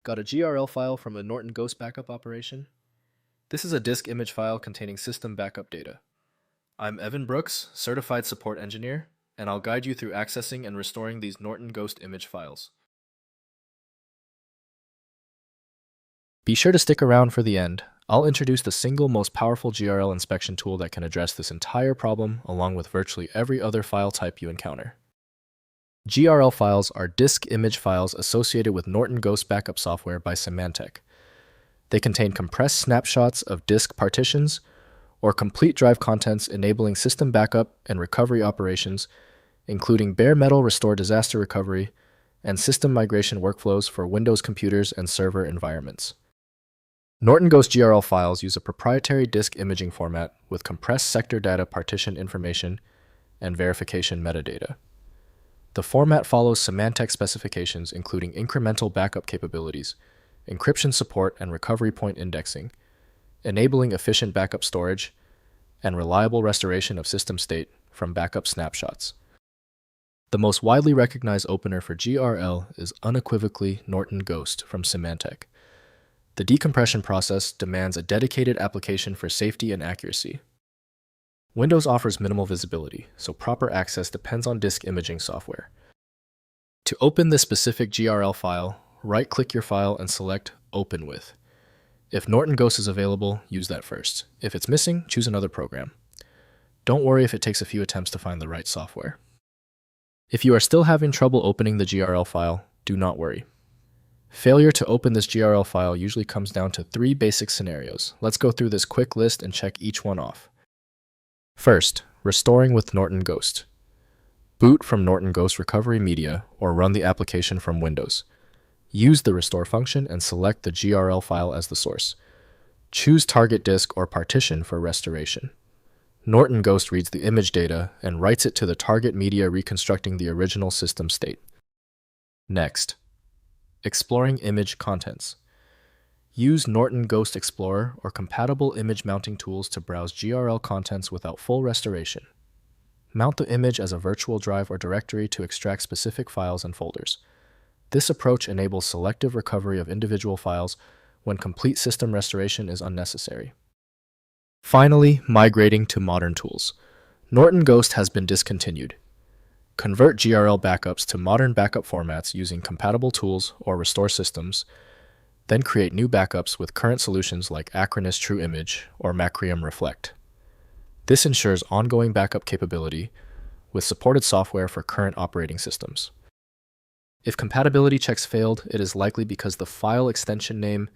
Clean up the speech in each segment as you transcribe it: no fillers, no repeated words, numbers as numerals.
Got a GRL file from a Norton Ghost backup operation? This is a disk image file containing system backup data. I'm Evan Brooks, Certified Support Engineer, and I'll guide you through accessing and restoring these Norton Ghost image files. Be sure to stick around for the end. I'll introduce the single most powerful GRL inspection tool that can address this entire problem, along with virtually every other file type you encounter. GRL files are disk image files associated with Norton Ghost backup software by Symantec. They contain compressed snapshots of disk partitions or complete drive contents enabling system backup and recovery operations, including bare metal restore disaster recovery and system migration workflows for Windows computers and server environments. Norton Ghost GRL files use a proprietary disk imaging format with compressed sector data partition information and verification metadata. The format follows Symantec specifications including incremental backup capabilities, encryption support and recovery point indexing, enabling efficient backup storage, and reliable restoration of system state from backup snapshots. The most widely recognized opener for GRL is unequivocally Norton Ghost from Symantec. The decompression process demands a dedicated application for safety and accuracy. Windows offers minimal visibility, so proper access depends on disk imaging software. To open this specific GRL file, right-click your file and select Open With. If Norton Ghost is available, use that first. If it's missing, choose another program. Don't worry if it takes a few attempts to find the right software. If you are still having trouble opening the GRL file, do not worry. Failure to open this GRL file usually comes down to 3 basic scenarios. Let's go through this quick list and check each one off. First, restoring with Norton Ghost. Boot from Norton Ghost Recovery Media or run the application from Windows. Use the restore function and select the GRL file as the source. Choose target disk or partition for restoration. Norton Ghost reads the image data and writes it to the target media, reconstructing the original system state. Next, exploring image contents. Use Norton Ghost Explorer or compatible image mounting tools to browse GRL contents without full restoration. Mount the image as a virtual drive or directory to extract specific files and folders. This approach enables selective recovery of individual files when complete system restoration is unnecessary. Finally, migrating to modern tools. Norton Ghost has been discontinued. Convert GRL backups to modern backup formats using compatible tools or restore systems, then create new backups with current solutions like Acronis True Image or Macrium Reflect. This ensures ongoing backup capability with supported software for current operating systems. If compatibility checks failed, it is likely because the file extension name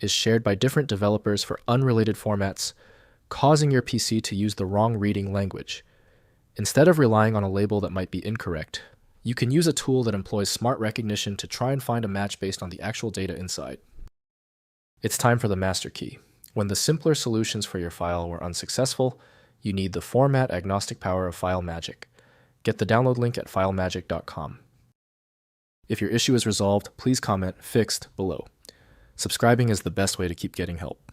is shared by different developers for unrelated formats, causing your PC to use the wrong reading language. Instead of relying on a label that might be incorrect, you can use a tool that employs smart recognition to try and find a match based on the actual data inside. It's time for the master key. When the simpler solutions for your file were unsuccessful, you need the format agnostic power of FileMagick. Get the download link at filemagick.com. If your issue is resolved, please comment "fixed" below. Subscribing is the best way to keep getting help.